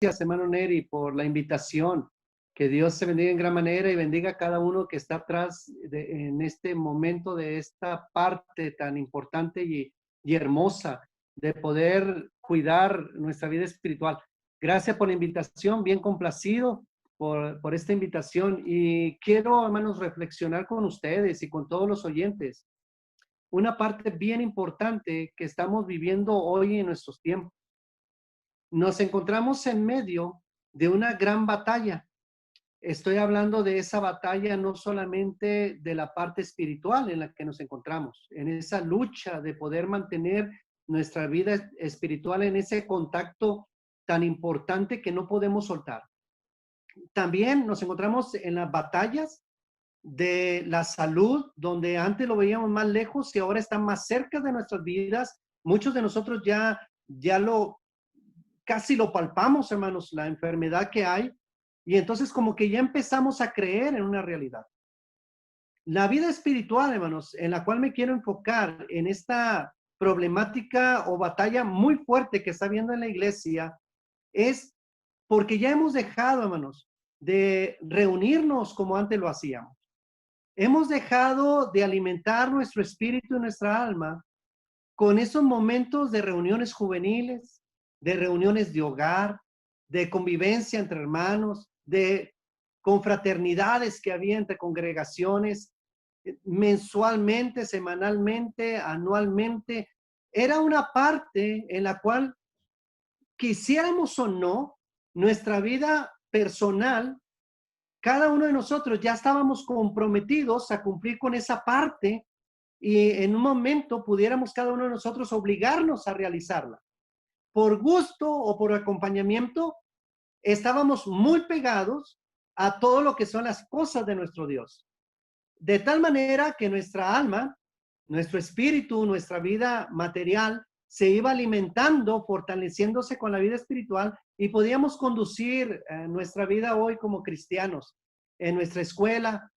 hermano Neri, por la invitación. Que Dios se bendiga en gran manera y bendiga a cada uno que está atrás en este momento de esta parte tan importante y hermosa de poder cuidar nuestra vida espiritual. Gracias por la invitación, bien complacido por esta invitación. Y quiero, hermanos, reflexionar con ustedes y con todos los oyentes. Una parte bien importante que estamos viviendo hoy en nuestros tiempos. Nos encontramos en medio de una gran batalla. Estoy hablando de esa batalla no solamente de la parte espiritual en la que nos encontramos, en esa lucha de poder mantener nuestra vida espiritual en ese contacto tan importante que no podemos soltar. También nos encontramos en las batallas de la salud, donde antes lo veíamos más lejos y ahora está más cerca de nuestras vidas. Muchos de nosotros ya casi lo palpamos, hermanos, la enfermedad que hay. Y entonces como que ya empezamos a creer en una realidad. La vida espiritual, hermanos, en la cual me quiero enfocar en esta problemática o batalla muy fuerte que está habiendo en la iglesia, es porque ya hemos dejado, hermanos, de reunirnos como antes lo hacíamos. Hemos dejado de alimentar nuestro espíritu y nuestra alma con esos momentos de reuniones juveniles, de reuniones de hogar, de convivencia entre hermanos, de confraternidades que había entre congregaciones, mensualmente, semanalmente, anualmente. Era una parte en la cual, quisiéramos o no, nuestra vida personal, cada uno de nosotros ya estábamos comprometidos a cumplir con esa parte y en un momento pudiéramos cada uno de nosotros obligarnos a realizarla. Por gusto o por acompañamiento, estábamos muy pegados a todo lo que son las cosas de nuestro Dios. De tal manera que nuestra alma, nuestro espíritu, nuestra vida material se iba alimentando, fortaleciéndose con la vida espiritual y podíamos conducir nuestra vida hoy como cristianos. En nuestra escuela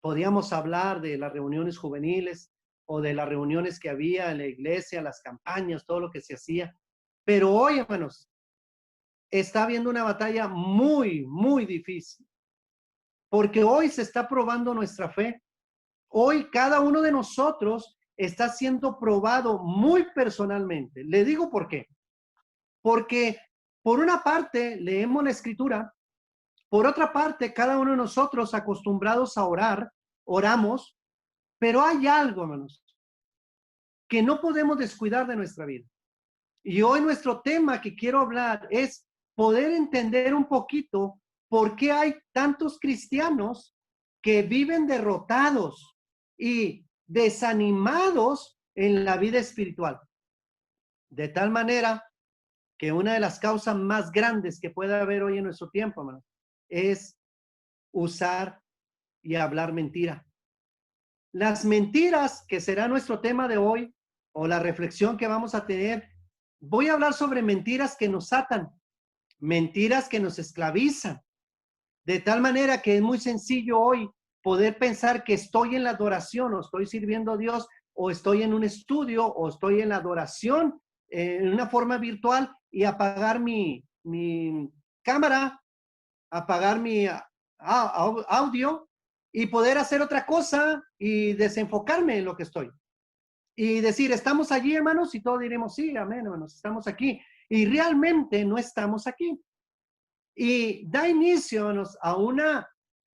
podíamos hablar de las reuniones juveniles o de las reuniones que había en la iglesia, las campañas, todo lo que se hacía. Pero hoy, hermanos, está habiendo una batalla muy, muy difícil, porque hoy se está probando nuestra fe. Hoy cada uno de nosotros está siendo probado muy personalmente. Le digo por qué. Porque por una parte leemos la escritura, por otra parte cada uno de nosotros acostumbrados a orar, oramos, pero hay algo, hermanos, que no podemos descuidar de nuestra vida. Y hoy nuestro tema que quiero hablar es poder entender un poquito por qué hay tantos cristianos que viven derrotados y desanimados en la vida espiritual. De tal manera que una de las causas más grandes que puede haber hoy en nuestro tiempo, hermano, es usar y hablar mentira. Las mentiras, que será nuestro tema de hoy, o la reflexión que vamos a tener, voy a hablar sobre mentiras que nos atan, mentiras que nos esclavizan, de tal manera que es muy sencillo hoy poder pensar que estoy en la adoración o estoy sirviendo a Dios o estoy en un estudio o estoy en la adoración en una forma virtual y apagar mi cámara, apagar mi audio y poder hacer otra cosa y desenfocarme en lo que estoy. Y decir, ¿estamos allí, hermanos? Y todos diremos, sí, amén, hermanos, estamos aquí. Y realmente no estamos aquí. Y da inicio, hermanos, a una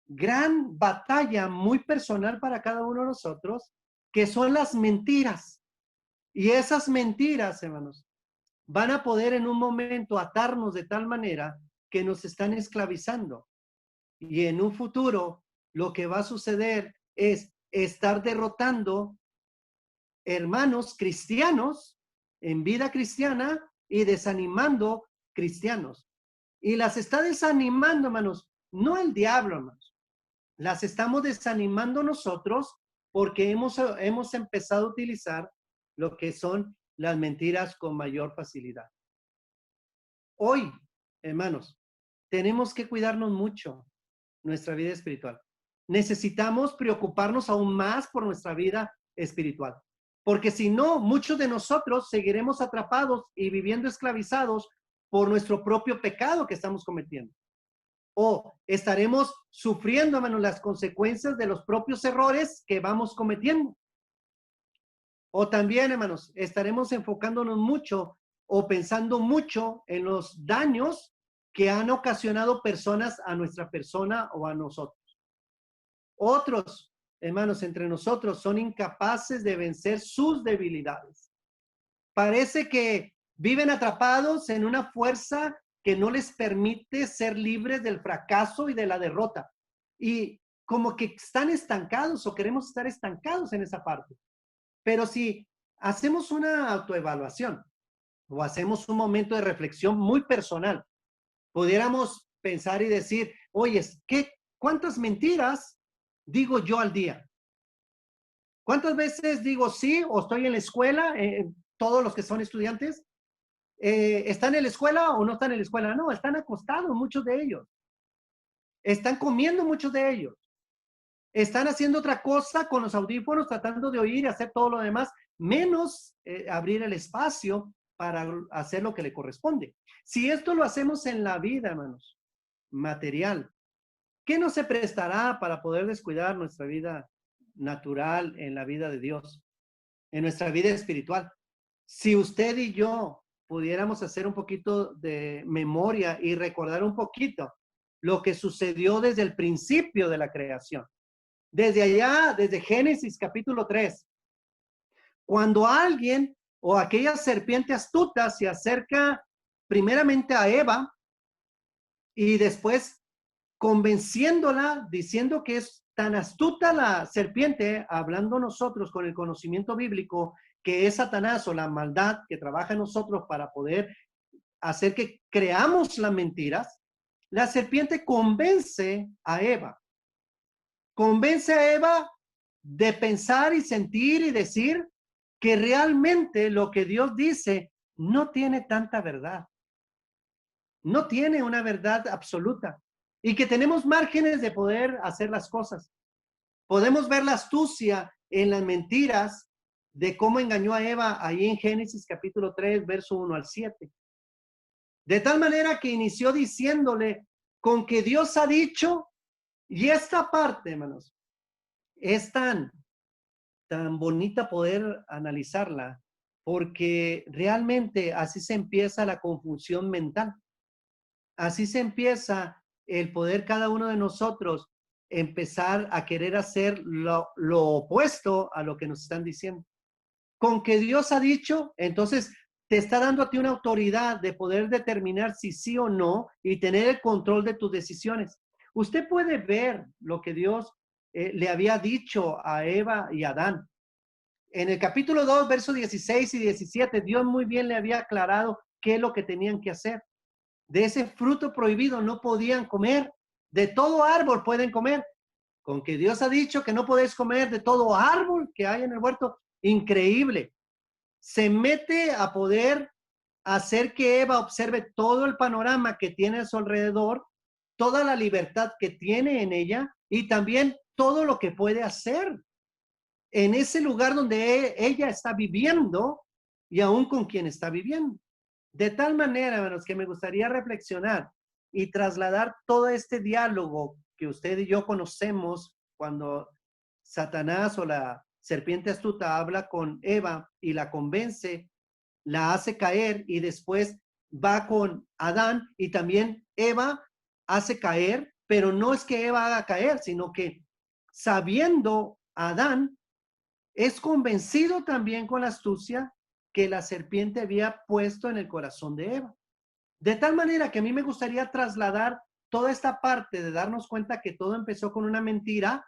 gran batalla muy personal para cada uno de nosotros, que son las mentiras. Y esas mentiras, hermanos, van a poder en un momento atarnos de tal manera que nos están esclavizando. Y en un futuro, lo que va a suceder es estar derrotando hermanos cristianos en vida cristiana y desanimando cristianos. Y las está desanimando, hermanos, no el diablo, hermanos. Las estamos desanimando nosotros porque hemos empezado a utilizar lo que son las mentiras con mayor facilidad. Hoy, hermanos, tenemos que cuidarnos mucho nuestra vida espiritual. Necesitamos preocuparnos aún más por nuestra vida espiritual. Porque si no, muchos de nosotros seguiremos atrapados y viviendo esclavizados por nuestro propio pecado que estamos cometiendo. O estaremos sufriendo, hermanos, las consecuencias de los propios errores que vamos cometiendo. O también, hermanos, estaremos enfocándonos mucho o pensando mucho en los daños que han ocasionado personas a nuestra persona o a nosotros. Otros, hermanos, entre nosotros son incapaces de vencer sus debilidades. Parece que viven atrapados en una fuerza que no les permite ser libres del fracaso y de la derrota. Y como que están estancados o queremos estar estancados en esa parte. Pero si hacemos una autoevaluación o hacemos un momento de reflexión muy personal, pudiéramos pensar y decir, oye, ¿cuántas mentiras digo yo al día? ¿Cuántas veces digo sí o estoy en la escuela? Todos los que son estudiantes, ¿están en la escuela o no están en la escuela? No, están acostados muchos de ellos. Están comiendo muchos de ellos. Están haciendo otra cosa con los audífonos, tratando de oír y hacer todo lo demás, menos abrir el espacio para hacer lo que le corresponde. Si esto lo hacemos en la vida, hermanos, material, ¿qué no se prestará para poder descuidar nuestra vida natural en la vida de Dios, en nuestra vida espiritual? Si usted y yo pudiéramos hacer un poquito de memoria y recordar un poquito lo que sucedió desde el principio de la creación. Desde allá, desde Génesis capítulo 3, cuando alguien o aquella serpiente astuta se acerca primeramente a Eva y después convenciéndola, diciendo que es tan astuta la serpiente, hablando nosotros con el conocimiento bíblico, que es Satanás o la maldad que trabaja en nosotros para poder hacer que creamos las mentiras, la serpiente convence a Eva. Convence a Eva de pensar y sentir y decir que realmente lo que Dios dice no tiene tanta verdad. No tiene una verdad absoluta. Y que tenemos márgenes de poder hacer las cosas. Podemos ver la astucia en las mentiras de cómo engañó a Eva ahí en Génesis capítulo 3, verso 1 al 7. De tal manera que inició diciéndole con que Dios ha dicho, y esta parte, hermanos, es tan bonita poder analizarla, porque realmente así se empieza la confusión mental. Así se empieza el poder cada uno de nosotros empezar a querer hacer lo opuesto a lo que nos están diciendo. Con que Dios ha dicho, entonces te está dando a ti una autoridad de poder determinar si sí o no y tener el control de tus decisiones. Usted puede ver lo que Dios le había dicho a Eva y a Adán. En el capítulo 2, versos 16 y 17, Dios muy bien le había aclarado qué es lo que tenían que hacer. De ese fruto prohibido no podían comer. De todo árbol pueden comer. Con que Dios ha dicho que no podéis comer de todo árbol que hay en el huerto. Increíble. Se mete a poder hacer que Eva observe todo el panorama que tiene a su alrededor, toda la libertad que tiene en ella y también todo lo que puede hacer en ese lugar donde ella está viviendo y aún con quien está viviendo. De tal manera, hermanos, que me gustaría reflexionar y trasladar todo este diálogo que usted y yo conocemos cuando Satanás o la serpiente astuta habla con Eva y la convence, la hace caer y después va con Adán y también Eva hace caer, pero no es que Eva haga caer, sino que sabiendo Adán, es convencido también con la astucia que la serpiente había puesto en el corazón de Eva. De tal manera que a mí me gustaría trasladar toda esta parte de darnos cuenta que todo empezó con una mentira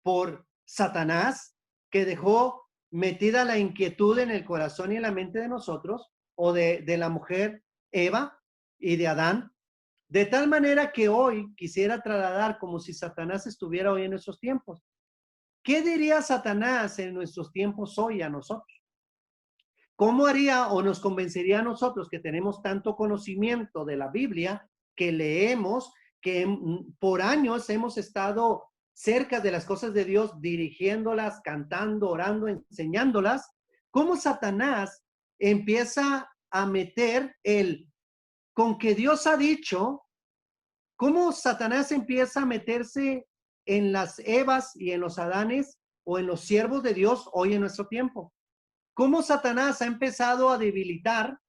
por Satanás, que dejó metida la inquietud en el corazón y en la mente de nosotros, o de la mujer Eva y de Adán, de tal manera que hoy quisiera trasladar como si Satanás estuviera hoy en nuestros tiempos. ¿Qué diría Satanás en nuestros tiempos hoy a nosotros? ¿Cómo haría o nos convencería a nosotros que tenemos tanto conocimiento de la Biblia, que leemos, que por años hemos estado cerca de las cosas de Dios, dirigiéndolas, cantando, orando, enseñándolas? ¿Cómo Satanás empieza a meter el con que Dios ha dicho, cómo Satanás empieza a meterse en las Evas y en los Adanes o en los siervos de Dios hoy en nuestro tiempo. Cómo Satanás ha empezado a debilitar,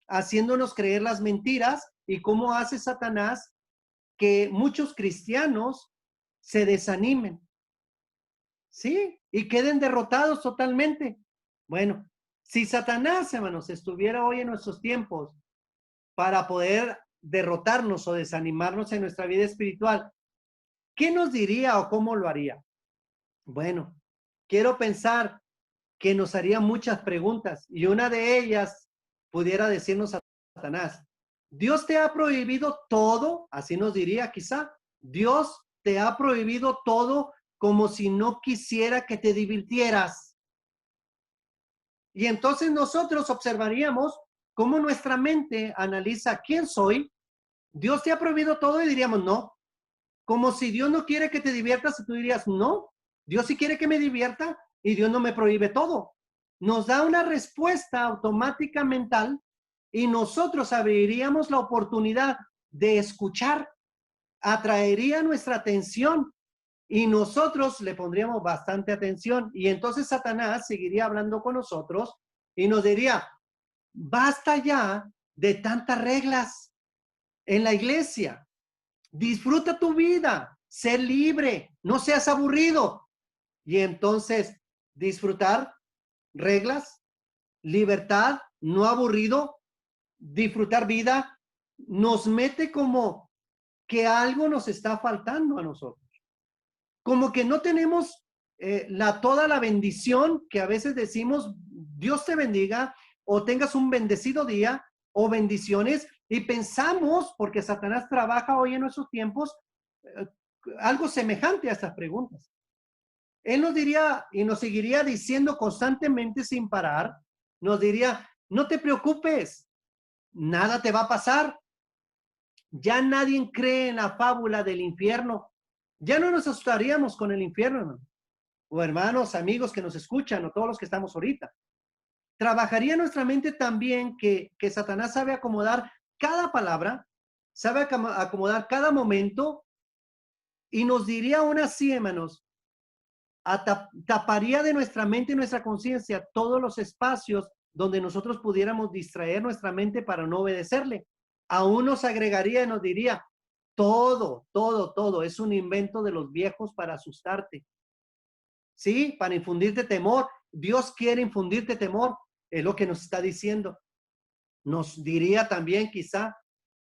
haciéndonos creer las mentiras, y cómo hace Satanás que muchos cristianos se desanimen, ¿sí? Y queden derrotados totalmente. Bueno, si Satanás, hermanos, estuviera hoy en nuestros tiempos para poder derrotarnos o desanimarnos en nuestra vida espiritual, ¿qué nos diría o cómo lo haría? Bueno, quiero pensar que nos haría muchas preguntas y una de ellas pudiera decirnos a Satanás, Dios te ha prohibido todo, así nos diría quizá, Dios te ha prohibido todo como si no quisiera que te divirtieras. Y entonces nosotros observaríamos cómo nuestra mente analiza quién soy. Dios te ha prohibido todo y diríamos no. Como si Dios no quiere que te diviertas y tú dirías no. Dios sí quiere que me divierta y Dios no me prohíbe todo. Nos da una respuesta automática mental y nosotros abriríamos la oportunidad de escuchar, atraería nuestra atención y nosotros le pondríamos bastante atención. Y entonces Satanás seguiría hablando con nosotros y nos diría, basta ya de tantas reglas en la iglesia. Disfruta tu vida, sé libre, no seas aburrido. Y entonces, disfrutar reglas, libertad, no aburrido, disfrutar vida, nos mete como que algo nos está faltando a nosotros. Como que no tenemos toda la bendición que a veces decimos, Dios te bendiga, o tengas un bendecido día, o bendiciones, y pensamos, porque Satanás trabaja hoy en nuestros tiempos, eh, algo semejante a estas preguntas. Él nos diría y nos seguiría diciendo constantemente sin parar, nos diría, no te preocupes, nada te va a pasar. Ya nadie cree en la fábula del infierno. Ya no nos asustaríamos con el infierno, hermano. O hermanos, amigos que nos escuchan, o todos los que estamos ahorita. Trabajaría nuestra mente también que Satanás sabe acomodar cada palabra, sabe acomodar cada momento, y nos diría aún así, hermanos, taparía de nuestra mente y nuestra conciencia todos los espacios donde nosotros pudiéramos distraer nuestra mente para no obedecerle. Aún nos agregaría y nos diría, todo es un invento de los viejos para asustarte. ¿Sí? Para infundirte temor. Dios quiere infundirte temor, es lo que nos está diciendo. Nos diría también quizá,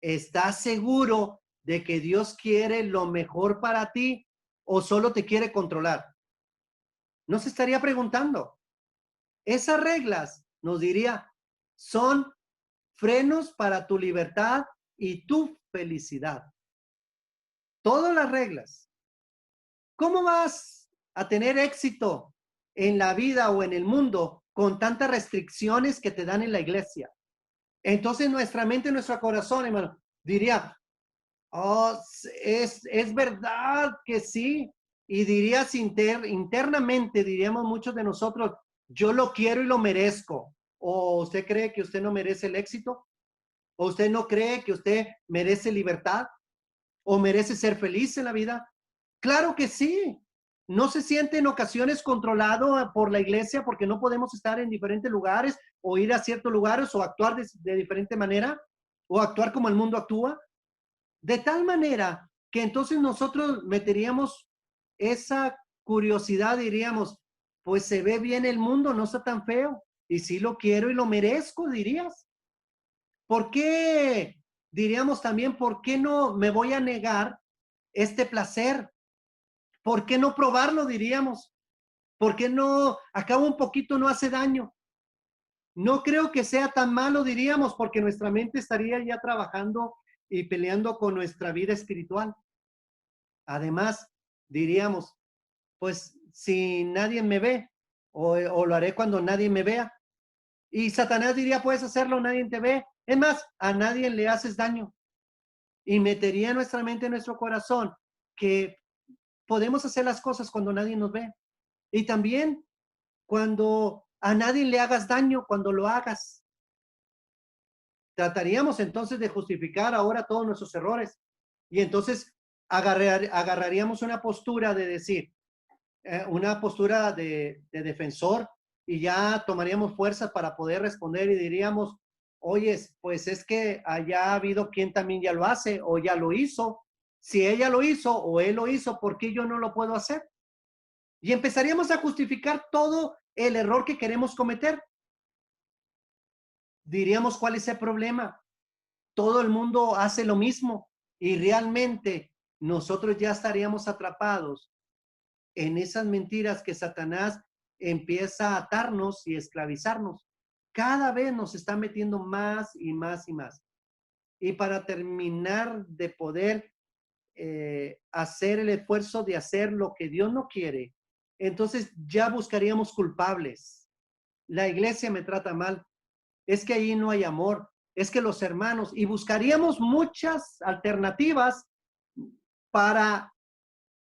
¿estás seguro de que Dios quiere lo mejor para ti o solo te quiere controlar? No se estaría preguntando. Esas reglas, nos diría, son frenos para tu libertad y tu felicidad. Todas las reglas. ¿Cómo vas a tener éxito en la vida o en el mundo con tantas restricciones que te dan en la iglesia? Entonces nuestra mente, nuestro corazón, hermano, diría, oh, es verdad que sí. Y dirías internamente, diríamos muchos de nosotros, yo lo quiero y lo merezco. ¿O usted cree que usted no merece el éxito? ¿O usted no cree que usted merece libertad? ¿O merece ser feliz en la vida? Claro que sí. ¿No se siente en ocasiones controlado por la iglesia porque no podemos estar en diferentes lugares o ir a ciertos lugares o actuar de diferente manera o actuar como el mundo actúa? De tal manera que entonces nosotros meteríamos esa curiosidad, diríamos, pues se ve bien el mundo, no está tan feo. Y sí lo quiero y lo merezco, dirías. ¿Por qué? Diríamos también, ¿por qué no me voy a negar este placer? ¿Por qué no probarlo? Diríamos. ¿Por qué no? Acabo un poquito, no hace daño. No creo que sea tan malo, diríamos, porque nuestra mente estaría ya trabajando y peleando con nuestra vida espiritual. Además, diríamos, pues si nadie me ve, o lo haré cuando nadie me vea. Y Satanás diría, puedes hacerlo, nadie te ve. Es más, a nadie le haces daño. Y metería en nuestra mente, en nuestro corazón, que podemos hacer las cosas cuando nadie nos ve. Y también cuando a nadie le hagas daño, cuando lo hagas. Trataríamos entonces de justificar ahora todos nuestros errores. Y entonces agarraríamos una postura de decir, una postura de defensor, y ya tomaríamos fuerzas para poder responder y diríamos, oye, pues es que haya habido quien también ya lo hace o ya lo hizo. Si ella lo hizo o él lo hizo, ¿por qué yo no lo puedo hacer? Y empezaríamos a justificar todo el error que queremos cometer. Diríamos, ¿cuál es el problema? Todo el mundo hace lo mismo y realmente nosotros ya estaríamos atrapados en esas mentiras que Satanás empieza a atarnos y esclavizarnos. Cada vez nos está metiendo más y más y más. Y para terminar de poder hacer el esfuerzo de hacer lo que Dios no quiere, entonces ya buscaríamos culpables. La iglesia me trata mal, es que allí no hay amor, es que los hermanos, y buscaríamos muchas alternativas para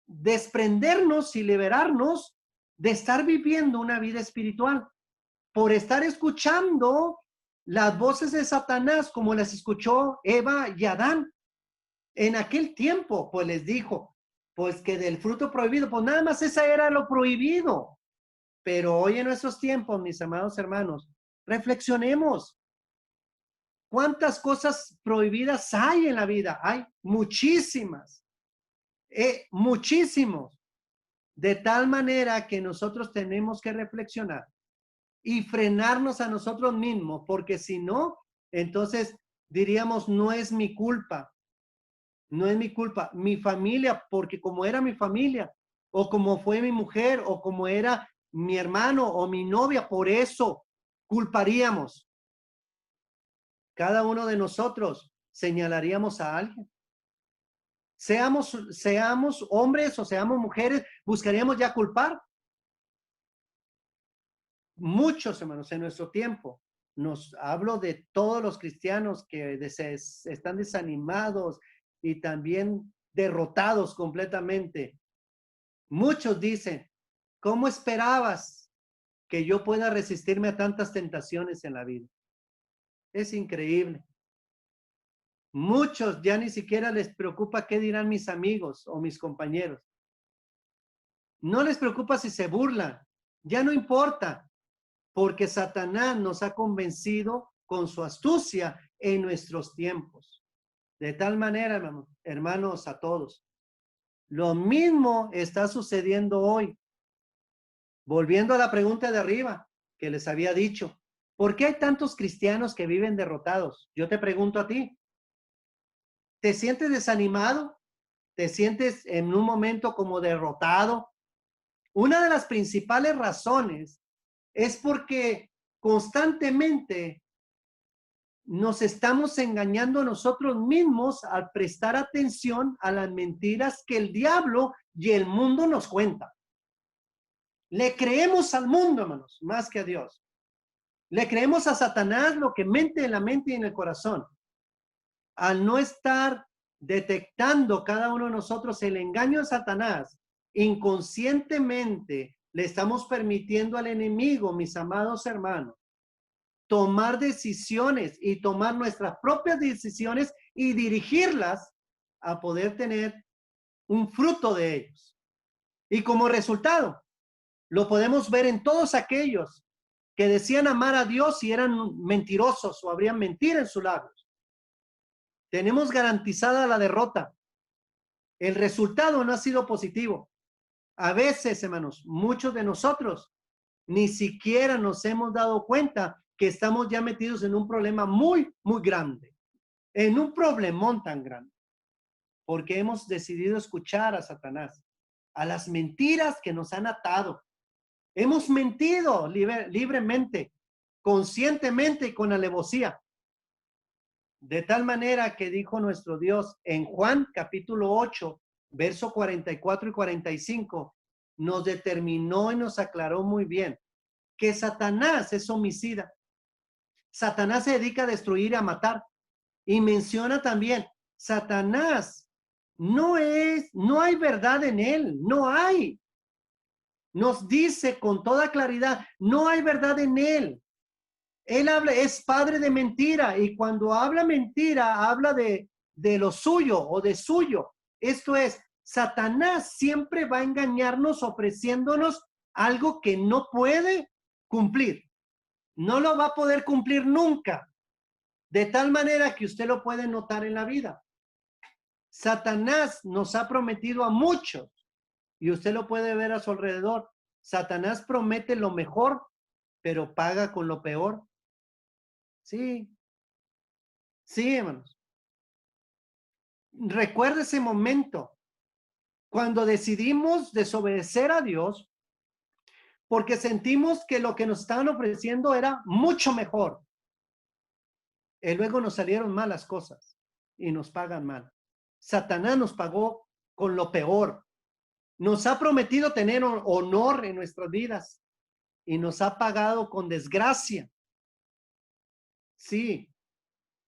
desprendernos y liberarnos de estar viviendo una vida espiritual, por estar escuchando las voces de Satanás como las escuchó Eva y Adán. En aquel tiempo, pues les dijo, pues que del fruto prohibido, pues nada más esa era lo prohibido. Pero hoy en nuestros tiempos, mis amados hermanos, reflexionemos. ¿Cuántas cosas prohibidas hay en la vida? Hay muchísimas, muchísimos. De tal manera que nosotros tenemos que reflexionar y frenarnos a nosotros mismos, porque si no, entonces diríamos, no es mi culpa, no es mi culpa, mi familia, porque como era mi familia, o como fue mi mujer, o como era mi hermano o mi novia, por eso culparíamos. Cada uno de nosotros señalaríamos a alguien. Seamos hombres o seamos mujeres, buscaríamos ya culpar. Muchos hermanos en nuestro tiempo, nos hablo de todos los cristianos que están desanimados y también derrotados completamente. Muchos dicen, ¿cómo esperabas que yo pueda resistirme a tantas tentaciones en la vida? Es increíble. Muchos ya ni siquiera les preocupa qué dirán mis amigos o mis compañeros. No les preocupa si se burlan. Ya no importa, porque Satanás nos ha convencido con su astucia en nuestros tiempos. De tal manera, hermanos, a todos. Lo mismo está sucediendo hoy. Volviendo a la pregunta de arriba que les había dicho, ¿por qué hay tantos cristianos que viven derrotados? Yo te pregunto a ti, ¿te sientes desanimado? ¿Te sientes en un momento como derrotado? Una de las principales razones es porque constantemente nos estamos engañando a nosotros mismos al prestar atención a las mentiras que el diablo y el mundo nos cuentan. Le creemos al mundo, hermanos, más que a Dios. Le creemos a Satanás lo que mente en la mente y en el corazón. Al no estar detectando cada uno de nosotros el engaño de Satanás, inconscientemente le estamos permitiendo al enemigo, mis amados hermanos, tomar decisiones y tomar nuestras propias decisiones y dirigirlas a poder tener un fruto de ellos. Y como resultado, lo podemos ver en todos aquellos que decían amar a Dios y eran mentirosos o habrían mentira en sus labios. Tenemos garantizada la derrota. El resultado no ha sido positivo. A veces, hermanos, muchos de nosotros ni siquiera nos hemos dado cuenta que estamos ya metidos en un problema muy, muy grande, en un problemón tan grande, porque hemos decidido escuchar a Satanás, a las mentiras que nos han atado. Hemos mentido libremente, conscientemente y con alevosía. De tal manera que dijo nuestro Dios en Juan capítulo 8, verso 44 y 45, nos determinó y nos aclaró muy bien que Satanás es homicida. Satanás se dedica a destruir y a matar. Y menciona también, Satanás no hay verdad en él, no hay. Nos dice con toda claridad, no hay verdad en él. Él habla, es padre de mentira, y cuando habla mentira, habla de lo suyo o de suyo. Esto es, Satanás siempre va a engañarnos ofreciéndonos algo que no puede cumplir. No lo va a poder cumplir nunca, de tal manera que usted lo puede notar en la vida. Satanás nos ha prometido a muchos, y usted lo puede ver a su alrededor. Satanás promete lo mejor, pero paga con lo peor. Sí, sí, hermanos. Recuerda ese momento cuando decidimos desobedecer a Dios porque sentimos que lo que nos estaban ofreciendo era mucho mejor. Y luego nos salieron malas cosas y nos pagan mal. Satanás nos pagó con lo peor. Nos ha prometido tener honor en nuestras vidas y nos ha pagado con desgracia. Sí,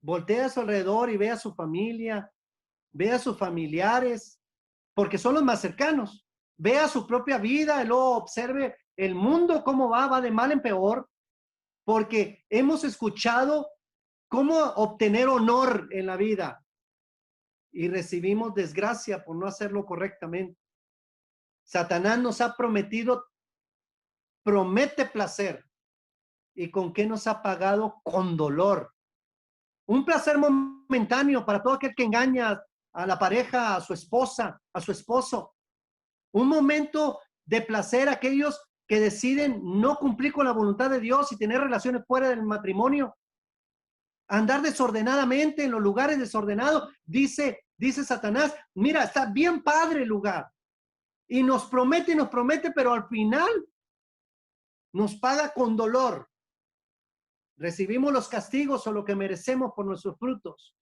voltea a su alrededor y ve a su familia, ve a sus familiares, porque son los más cercanos. Vea su propia vida y luego observe el mundo cómo va de mal en peor, porque hemos escuchado cómo obtener honor en la vida y recibimos desgracia por no hacerlo correctamente. Satanás nos ha promete placer. ¿Y con qué nos ha pagado? Con dolor. Un placer momentáneo para todo aquel que engaña a la pareja, a su esposa, a su esposo. Un momento de placer a aquellos que deciden no cumplir con la voluntad de Dios y tener relaciones fuera del matrimonio. Andar desordenadamente en los lugares desordenados. Dice Satanás, mira, está bien padre el lugar. Y nos promete, pero al final nos paga con dolor. Recibimos los castigos o lo que merecemos por nuestros frutos.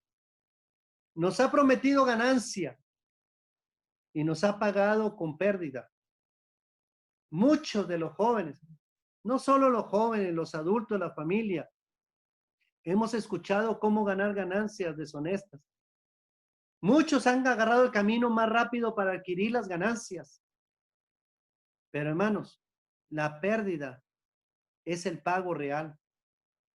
Nos ha prometido ganancia y nos ha pagado con pérdida. Muchos de los jóvenes, no solo los jóvenes, los adultos, la familia, hemos escuchado cómo ganar ganancias deshonestas. Muchos han agarrado el camino más rápido para adquirir las ganancias. Pero hermanos, la pérdida es el pago real.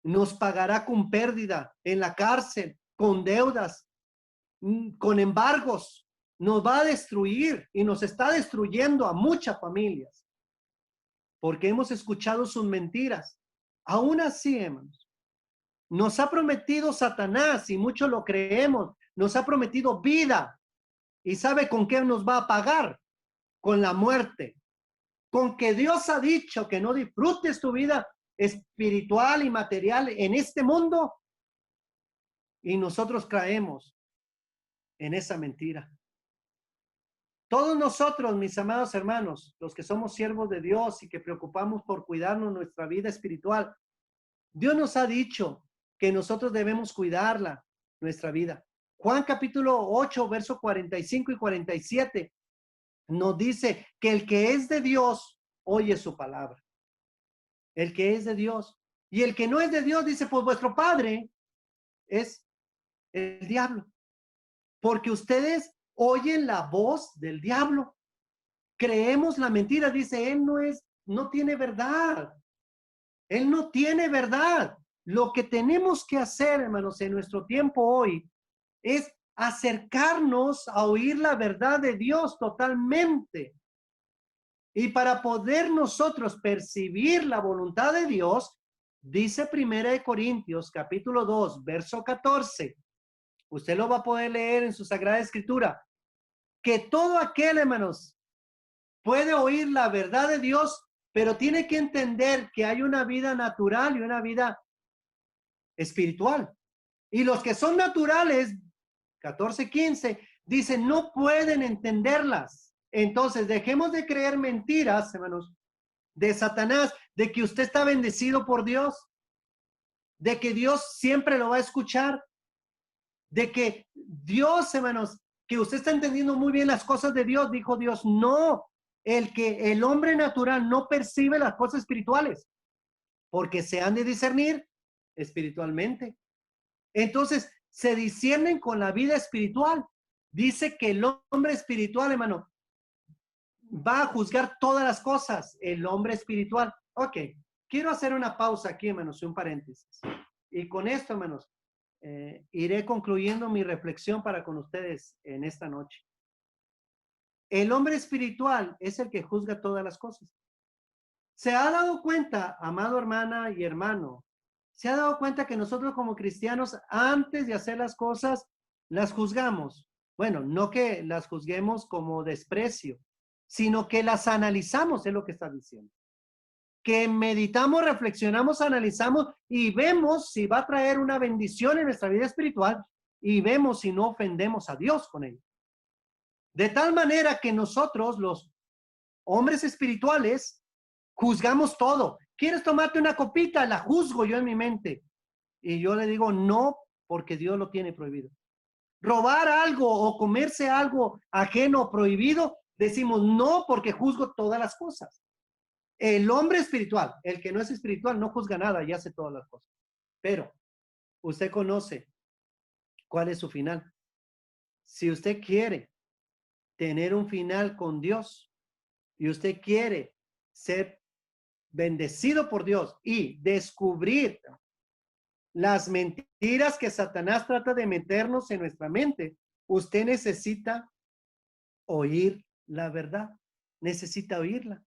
Nos pagará con pérdida en la cárcel, con deudas, con embargos. Nos va a destruir y nos está destruyendo a muchas familias porque hemos escuchado sus mentiras. Aún así, hermanos, nos ha prometido Satanás y muchos lo creemos. Nos ha prometido vida y ¿sabe con qué nos va a pagar? Con la muerte. Con que Dios ha dicho que no disfrutes tu vida espiritual y material en este mundo y nosotros caemos en esa mentira. Todos nosotros, mis amados hermanos, los que somos siervos de Dios y que preocupamos por cuidarnos nuestra vida espiritual, Dios nos ha dicho que nosotros debemos cuidarla, nuestra vida. Juan capítulo 8, verso 45 y 47 nos dice que el que es de Dios oye su palabra. El que es de Dios. Y el que no es de Dios dice, pues vuestro padre es el diablo. Porque ustedes oyen la voz del diablo. Creemos la mentira, dice, él no tiene verdad. Él no tiene verdad. Lo que tenemos que hacer, hermanos, en nuestro tiempo hoy es acercarnos a oír la verdad de Dios totalmente. Y para poder nosotros percibir la voluntad de Dios, dice Primera de Corintios, capítulo 2, verso 14. Usted lo va a poder leer en su Sagrada Escritura. Que todo aquel, hermanos, puede oír la verdad de Dios, pero tiene que entender que hay una vida natural y una vida espiritual. Y los que son naturales, 14, 15, dicen, no pueden entenderlas. Entonces, dejemos de creer mentiras, hermanos, de Satanás, de que usted está bendecido por Dios, de que Dios siempre lo va a escuchar, de que Dios, hermanos, que usted está entendiendo muy bien las cosas de Dios. Dijo Dios, no, el hombre natural no percibe las cosas espirituales, porque se han de discernir espiritualmente. Entonces, se disciernen con la vida espiritual. Dice que el hombre espiritual, hermano, va a juzgar todas las cosas. El hombre espiritual. Ok. quiero hacer una pausa aquí, hermanos, y un paréntesis. Y con esto, hermanos, iré concluyendo mi reflexión para con ustedes en esta noche. El hombre espiritual es el que juzga todas las cosas. ¿Se ha dado cuenta, amado hermana y hermano? ¿Se ha dado cuenta que nosotros como cristianos, antes de hacer las cosas, las juzgamos? Bueno, no que las juzguemos como desprecio, sino que las analizamos, es lo que está diciendo. Que meditamos, reflexionamos, analizamos y vemos si va a traer una bendición en nuestra vida espiritual y vemos si no ofendemos a Dios con ello. De tal manera que nosotros, los hombres espirituales, juzgamos todo. ¿Quieres tomarte una copita? La juzgo yo en mi mente. Y yo le digo no, porque Dios lo tiene prohibido. Robar algo o comerse algo ajeno prohibido, decimos no, porque juzgo todas las cosas. El hombre espiritual, el que no es espiritual, no juzga nada y hace todas las cosas. Pero usted conoce cuál es su final. Si usted quiere tener un final con Dios y usted quiere ser bendecido por Dios y descubrir las mentiras que Satanás trata de meternos en nuestra mente, usted necesita oír la verdad, necesita oírla.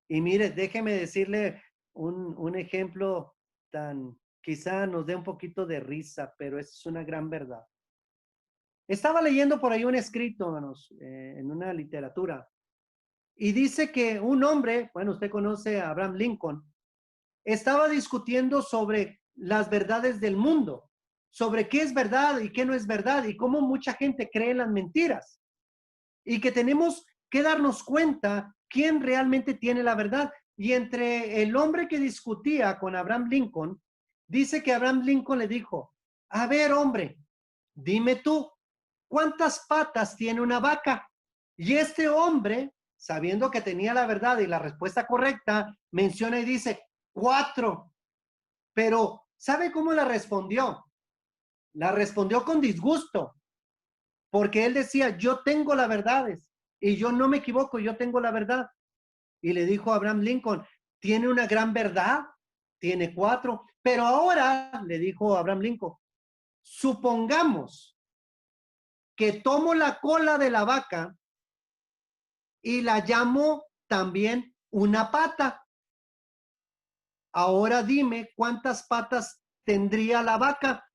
Y mire, déjeme decirle un ejemplo tan, quizá nos dé un poquito de risa, pero es una gran verdad. Estaba leyendo por ahí un escrito, hermanos, en una literatura, y dice que un hombre, bueno, usted conoce a Abraham Lincoln, estaba discutiendo sobre las verdades del mundo, sobre qué es verdad y qué no es verdad, y cómo mucha gente cree en las mentiras, y que tenemos que darnos cuenta quién realmente tiene la verdad. Y entre el hombre que discutía con Abraham Lincoln, dice que Abraham Lincoln le dijo, a ver, hombre, dime tú, ¿cuántas patas tiene una vaca? Y este hombre, sabiendo que tenía la verdad y la respuesta correcta, menciona y dice, 4. Pero, ¿sabe cómo la respondió? La respondió con disgusto, porque él decía, yo tengo las verdades y yo no me equivoco, yo tengo la verdad. Y le dijo a Abraham Lincoln, tiene una gran verdad, tiene 4, pero ahora, le dijo Abraham Lincoln, supongamos que tomo la cola de la vaca y la llamo también una pata. Ahora dime cuántas patas tendría la vaca.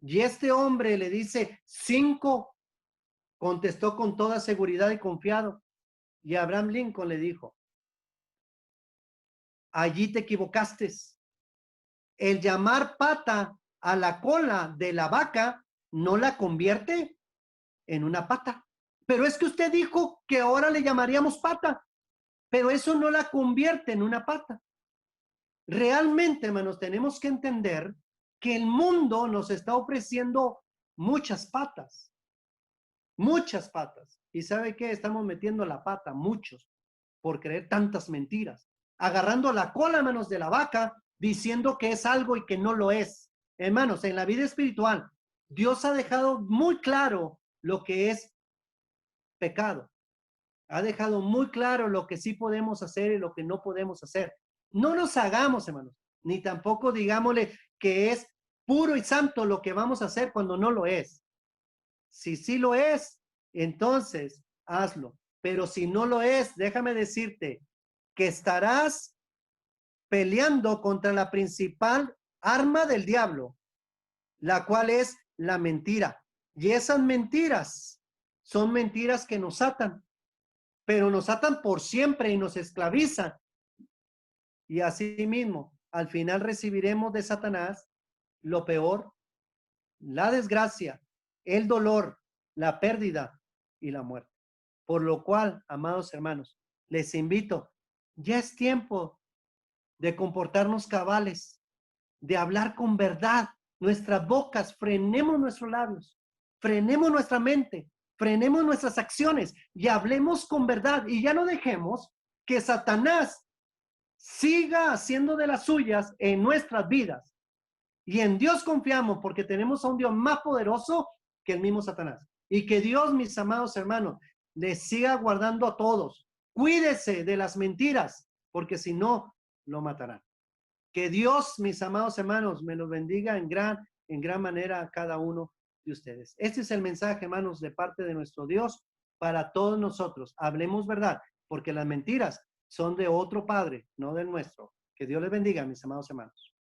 Y este hombre le dice, 5, contestó con toda seguridad y confiado. Y Abraham Lincoln le dijo, allí te equivocaste. El llamar pata a la cola de la vaca no la convierte en una pata. Pero es que usted dijo que ahora le llamaríamos pata, pero eso no la convierte en una pata. Realmente, hermanos, tenemos que entender que el mundo nos está ofreciendo muchas patas, muchas patas. ¿Y sabe qué? Estamos metiendo la pata, muchos, por creer tantas mentiras, agarrando la cola, hermanos, de la vaca, diciendo que es algo y que no lo es. Hermanos, en la vida espiritual, Dios ha dejado muy claro lo que es pecado. Ha dejado muy claro lo que sí podemos hacer y lo que no podemos hacer. No nos hagamos, hermanos, ni tampoco digámosle que es puro y santo lo que vamos a hacer cuando no lo es. Si sí lo es, entonces hazlo. Pero si no lo es, déjame decirte que estarás peleando contra la principal arma del diablo, la cual es la mentira. Y esas mentiras son mentiras que nos atan, pero nos atan por siempre y nos esclavizan. Y así mismo, al final recibiremos de Satanás lo peor, la desgracia, el dolor, la pérdida y la muerte. Por lo cual, amados hermanos, les invito, ya es tiempo de comportarnos cabales, de hablar con verdad, nuestras bocas, frenemos nuestros labios, frenemos nuestra mente, frenemos nuestras acciones y hablemos con verdad y ya no dejemos que Satanás siga haciendo de las suyas en nuestras vidas. Y en Dios confiamos porque tenemos a un Dios más poderoso que el mismo Satanás. Y que Dios, mis amados hermanos, les siga guardando a todos. Cuídese de las mentiras, porque si no, lo matarán. Que Dios, mis amados hermanos, me los bendiga en gran manera a cada uno de ustedes. Este es el mensaje, hermanos, de parte de nuestro Dios para todos nosotros. Hablemos verdad, porque las mentiras son de otro padre, no del nuestro. Que Dios les bendiga, mis amados hermanos.